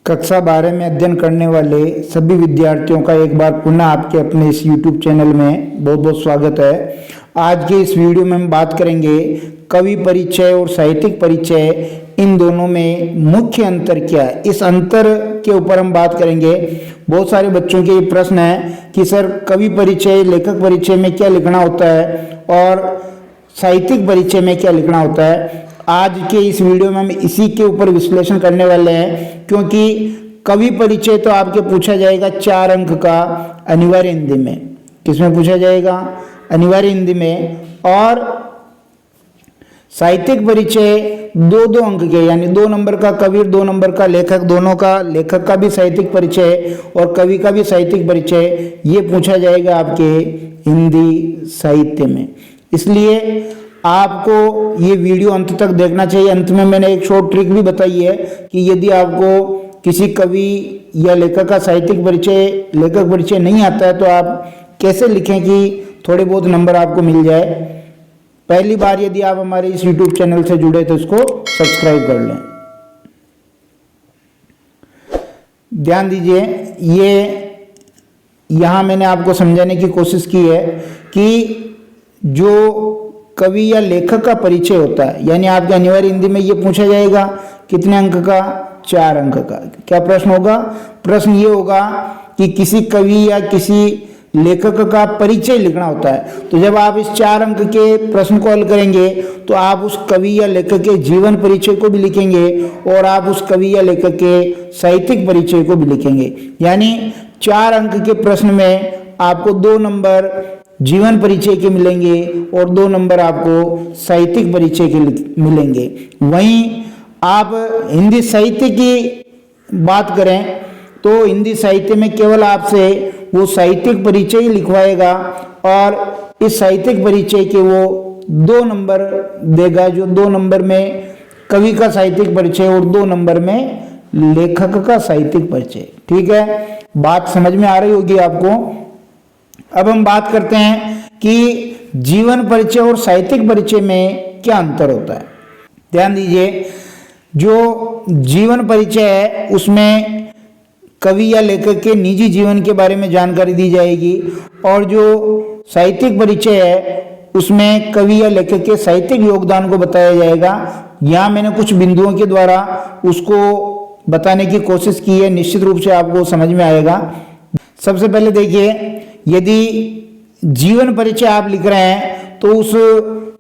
कक्षा 12 में अध्ययन करने वाले सभी विद्यार्थियों का एक बार पुनः आपके अपने इस YouTube चैनल में बहुत बहुत स्वागत है। आज के इस वीडियो में हम बात करेंगे कवि परिचय और साहित्यिक परिचय, इन दोनों में मुख्य अंतर क्या है। इस अंतर के ऊपर हम बात करेंगे। बहुत सारे बच्चों के ये प्रश्न है कि सर कवि परिचय, लेखक परिचय में क्या लिखना होता है और साहित्यिक परिचय में क्या लिखना होता है। आज के इस वीडियो में हम इसी के ऊपर विश्लेषण करने वाले हैं, क्योंकि कवि परिचय तो आपके पूछा जाएगा 4 अंक का अनिवार्य हिंदी में। किसमें पूछा जाएगा? अनिवार्य हिंदी में। और साहित्यिक परिचय 2-2 अंक के, यानी 2 नंबर का कवि, 2 नंबर का लेखक, दोनों का, लेखक का भी साहित्यिक परिचय और कवि का भी साहित्यिक परिचय, ये पूछा जाएगा आपके हिंदी साहित्य में। इसलिए आपको ये वीडियो अंत तक देखना चाहिए। अंत में मैंने एक शॉर्ट ट्रिक भी बताई है कि यदि आपको किसी कवि या लेखक का साहित्यिक परिचय, लेखक परिचय नहीं आता है तो आप कैसे लिखें कि थोड़े बहुत नंबर आपको मिल जाए। पहली बार यदि आप हमारे इस YouTube चैनल से जुड़े तो इसको सब्सक्राइब कर लें। ध्यान दीजिए, ये यहाँ मैंने आपको समझाने की कोशिश की है कि जो कवि या लेखक का परिचय होता है, यानी आपके अनिवार्य हिंदी में ये पूछा जाएगा कितने अंक का? 4 अंक का। क्या प्रश्न होगा? प्रश्न ये होगा कि किसी कवि या किसी लेखक का परिचय लिखना होता है। तो जब आप इस 4 अंक के प्रश्न को हल करेंगे तो आप उस कवि या लेखक के जीवन परिचय को भी लिखेंगे और आप उस कवि या लेखक के साहित्यिक परिचय को भी लिखेंगे। यानी 4 अंक के प्रश्न में आपको 2 नंबर जीवन परिचय के मिलेंगे और 2 नंबर आपको साहित्यिक परिचय के मिलेंगे। वहीं आप हिंदी साहित्य की बात करें तो हिंदी साहित्य में केवल आपसे वो साहित्यिक परिचय ही लिखवाएगा और इस साहित्यिक परिचय के वो 2 नंबर देगा, जो 2 नंबर में कवि का साहित्यिक परिचय और 2 नंबर में लेखक का साहित्यिक परिचय। ठीक है, बात समझ में आ रही होगी आपको। अब हम बात करते हैं कि जीवन परिचय और साहित्यिक परिचय में क्या अंतर होता है। ध्यान दीजिए, जो जीवन परिचय है उसमें कवि या लेखक के निजी जीवन के बारे में जानकारी दी जाएगी और जो साहित्यिक परिचय है उसमें कवि या लेखक के साहित्यिक योगदान को बताया जाएगा। यहाँ मैंने कुछ बिंदुओं के द्वारा उसको बताने की कोशिश की है, निश्चित रूप से आपको समझ में आएगा। सबसे पहले देखिए, यदि जीवन परिचय आप लिख रहे हैं तो उस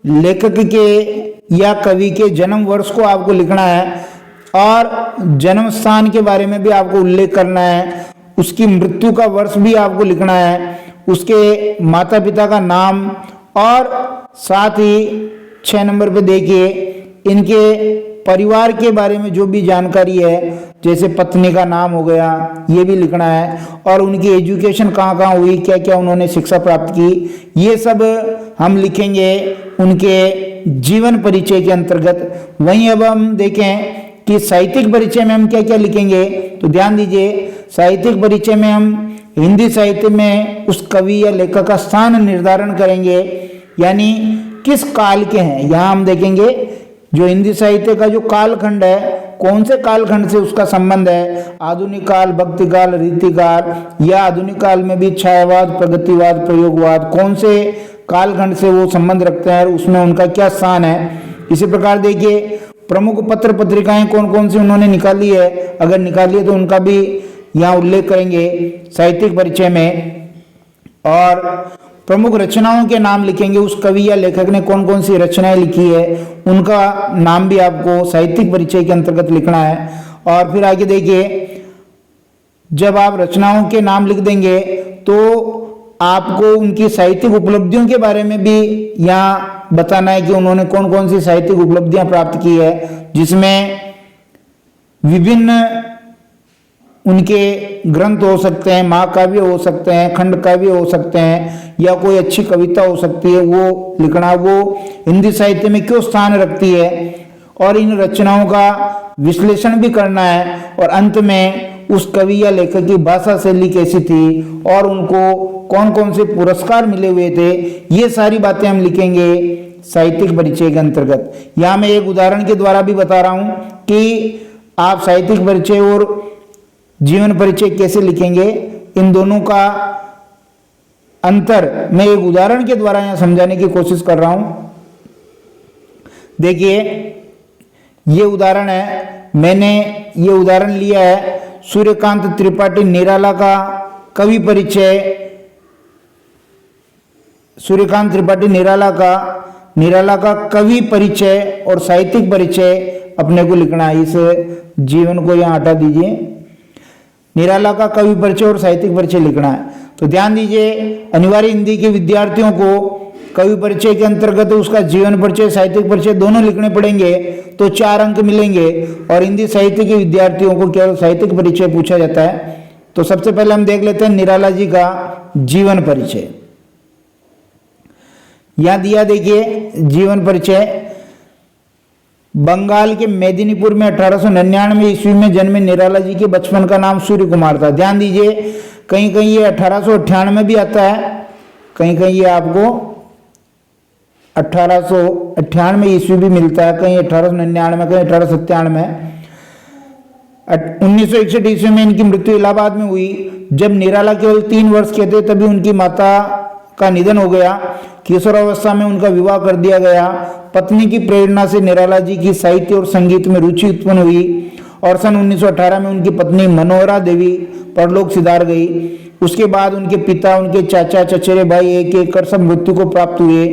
लेखक के या कवि के जन्म वर्ष को आपको लिखना है और जन्म स्थान के बारे में भी आपको उल्लेख करना है, उसकी मृत्यु का वर्ष भी आपको लिखना है, उसके माता पिता का नाम और साथ ही 6 नंबर पे देखिए इनके परिवार के बारे में जो भी जानकारी है, जैसे पत्नी का नाम हो गया, ये भी लिखना है और उनकी एजुकेशन कहाँ कहाँ हुई, क्या क्या उन्होंने शिक्षा प्राप्त की, ये सब हम लिखेंगे उनके जीवन परिचय के अंतर्गत। वहीं अब हम देखें कि साहित्यिक परिचय में हम क्या क्या लिखेंगे। तो ध्यान दीजिए, साहित्यिक परिचय में हम हिंदी साहित्य में उस कवि या लेखक का स्थान निर्धारण करेंगे, यानी किस काल के हैं। यहाँ हम देखेंगे जो हिंदी साहित्य का जो कालखंड है, कौन से कालखंड से उसका संबंध है, आधुनिक काल, भक्ति काल, रीति काल, या आधुनिक काल में भी छायावाद, प्रगतिवाद, प्रयोगवाद, कौन से कालखंड से वो संबंध रखते हैं और उसमें उनका क्या स्थान है। इसी प्रकार देखिए, प्रमुख पत्र पत्रिकाएं कौन कौन सी उन्होंने निकाली है, अगर निकाली है तो उनका भी यहाँ उल्लेख करेंगे साहित्यिक परिचय में। और प्रमुख रचनाओं के नाम लिखेंगे, उस कवि या लेखक ने कौन कौन सी रचनाएं लिखी है उनका नाम भी आपको साहित्यिक परिचय के अंतर्गत लिखना है। और फिर आगे देखिए, जब आप रचनाओं के नाम लिख देंगे तो आपको उनकी साहित्यिक उपलब्धियों के बारे में भी यहाँ बताना है कि उन्होंने कौन कौन सी साहित्यिक उपलब्धियां प्राप्त की है, जिसमें विभिन्न उनके ग्रंथ हो सकते हैं, महाकाव्य हो सकते हैं, खंड काव्य हो सकते हैं, या कोई अच्छी कविता हो सकती है, वो लिखना, वो हिंदी साहित्य में क्यों स्थान रखती है और इन रचनाओं का विश्लेषण भी करना है। और अंत में उस कवि या लेखक की भाषा शैली कैसी थी और उनको कौन कौन से पुरस्कार मिले हुए थे, ये सारी बातें हम लिखेंगे साहित्यिक परिचय के अंतर्गत। यहाँ मैं एक उदाहरण के द्वारा भी बता रहा हूँ कि आप साहित्यिक परिचय और जीवन परिचय कैसे लिखेंगे, इन दोनों का अंतर मैं एक उदाहरण के द्वारा यहां समझाने की कोशिश कर रहा हूं। देखिए ये उदाहरण है, मैंने ये उदाहरण लिया है सूर्यकांत त्रिपाठी निराला का कवि परिचय। सूर्यकांत त्रिपाठी निराला का कवि परिचय और साहित्यिक परिचय अपने को लिखना है। इस जीवन को यहां हटा दीजिए, निराला का कवि परिचय और साहित्यिक परिचय लिखना है। तो ध्यान दीजिए, अनिवार्य हिंदी के विद्यार्थियों को कवि परिचय के अंतर्गत उसका जीवन परिचय, साहित्यिक परिचय दोनों लिखने पड़ेंगे, तो 4 अंक मिलेंगे। और हिंदी साहित्य के विद्यार्थियों को केवल साहित्यिक परिचय पूछा जाता है। तो सबसे पहले हम देख लेते हैं निराला जी का जीवन परिचय। यहां दिया देखिए जीवन परिचय। बंगाल के मेदिनीपुर में 1899 ईस्वी में जन्मे निराला जी के बचपन का नाम सूर्य कुमार था। ध्यान दीजिए, कहीं कहीं ये 1898 भी आता है, कहीं कहीं ये आपको 1898 ईस्वी भी मिलता है, कहीं 1899, कहीं 1897। 1961 ईस्वी में इनकी मृत्यु इलाहाबाद में हुई। जब निराला केवल 3 वर्ष के थे तभी उनकी माता का निधन हो गया। किशोरावस्था में उनका विवाह कर दिया गया। पत्नी की प्रेरणा से निराला जी की साहित्य और संगीत में रुचि उत्पन्न हुई और सन 1918 में उनकी पत्नी मनोहरा देवी परलोक सिधार गई। उसके बाद उनके पिता, उनके चाचा, चचेरे भाई एक एक कर सब मृत्यु को प्राप्त हुए।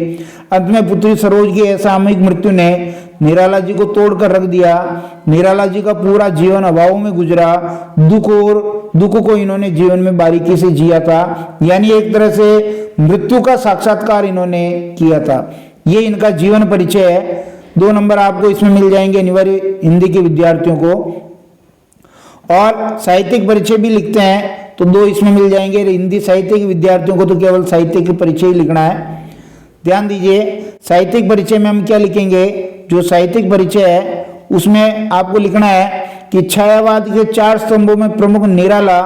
अंत में पुत्री सरोज की असामयिक मृत्यु ने निराला जी को तोड़कर रख दिया। निराला जी का पूरा जीवन अभावों में गुजरा। दुख को इन्होंने जीवन में बारीकी से जिया था, यानी एक तरह से मृत्यु का साक्षात्कार इन्होंने किया था। ये इनका जीवन परिचय है। 2 नंबर आपको इसमें मिल जाएंगे अनिवार्य हिंदी के विद्यार्थियों को। और साहित्यिक परिचय भी लिखते हैं तो 2 इसमें मिल जाएंगे। हिंदी साहित्य के विद्यार्थियों को तो केवल साहित्य के परिचय ही लिखना है। ध्यान दीजिए, साहित्यिक परिचय में हम क्या लिखेंगे, जो साहित्यिक परिचय है उसमें आपको लिखना है कि छायावाद के 4 स्तंभों में प्रमुख निराला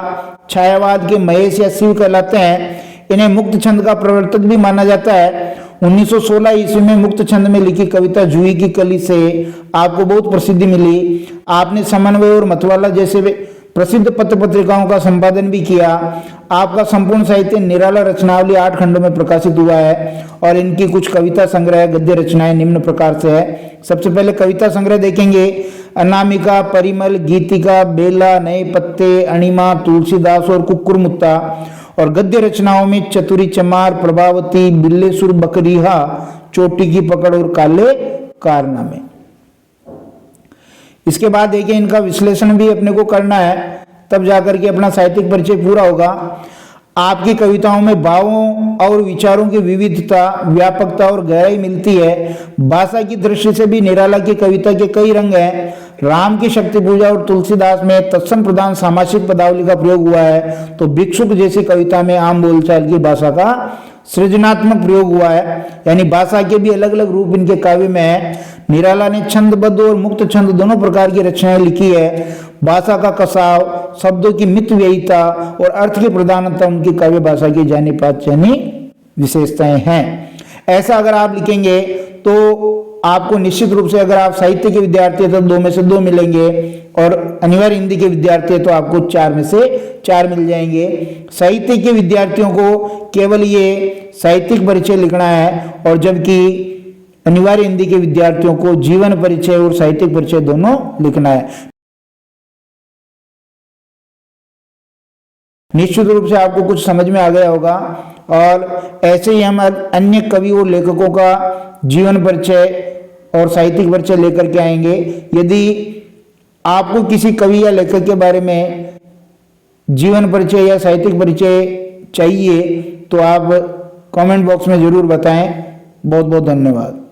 छायावाद के महेश या शिव कहलाते हैं। इन्हें मुक्त छंद का प्रवर्तक भी माना जाता है। 1916 ईस्वी में मुक्त छंद में लिखी कविता जूही की कली से आपको बहुत प्रसिद्धि मिली। आपने समन्वय और मतवाला जैसे प्रसिद्ध पत्र पत्रिकाओं का संपादन भी किया। आपका संपूर्ण साहित्य निराला रचनावली 8 खंडों में प्रकाशित हुआ है और इनकी कुछ कविता संग्रह, गद्य रचनाएं निम्न प्रकार से है। सबसे पहले कविता संग्रह देखेंगे। अनामिका, परिमल, गीतिका, बेला, नए पत्ते, अणिमा, तुलसीदास और कुक्कुरमुत्ता। और गद्य रचनाओं में चतुरी चमार, प्रभावती, बिल्लेसुर बकरीहा, चोटी की पकड़ और काले कारनामे। इसके बाद देखिए इनका विश्लेषण भी अपने को करना है, तब जाकर के अपना साहित्यिक परिचय पूरा होगा। आपकी कविताओं में भावों और विचारों की विविधता, व्यापकता और गहराई मिलती है। भाषा की दृष्टि से भी निराला की कविता के कई रंग हैं। राम की शक्ति पूजा और तुलसीदास में तत्सम प्रधान सामासिक पदावली का प्रयोग हुआ है, तो भिक्षुक जैसी कविता में आम बोलचाल की भाषा का सृजनात्मक प्रयोग हुआ है। यानी भाषा के भी अलग अलग रूप इनके काव्य में है। निराला ने छंदबद्ध और मुक्त छंद दोनों प्रकार की रचनाएं लिखी है। भाषा का कसाव, शब्दों की मितव्ययिता और अर्थ की प्रधानता उनकी काव्य भाषा की जानी पहचानी विशेषताएं हैं। ऐसा अगर आप लिखेंगे तो आपको निश्चित रूप से, अगर आप साहित्य के विद्यार्थी हैं तो 2 में से 2 मिलेंगे और अनिवार्य हिंदी के विद्यार्थी हैं तो आपको 4 में से 4 मिल जाएंगे। साहित्य के विद्यार्थियों को केवल ये साहित्यिक परिचय लिखना है और जबकि अनिवार्य हिंदी के विद्यार्थियों को जीवन परिचय और साहित्यिक परिचय दोनों लिखना है। निश्चित रूप से आपको कुछ समझ में आ गया होगा। और ऐसे ही हम अन्य कवि और लेखकों का जीवन परिचय और साहित्यिक परिचय लेकर के आएंगे। यदि आपको किसी कवि या लेखक के बारे में जीवन परिचय या साहित्यिक परिचय चाहिए तो आप कमेंट बॉक्स में जरूर बताएं। बहुत बहुत धन्यवाद।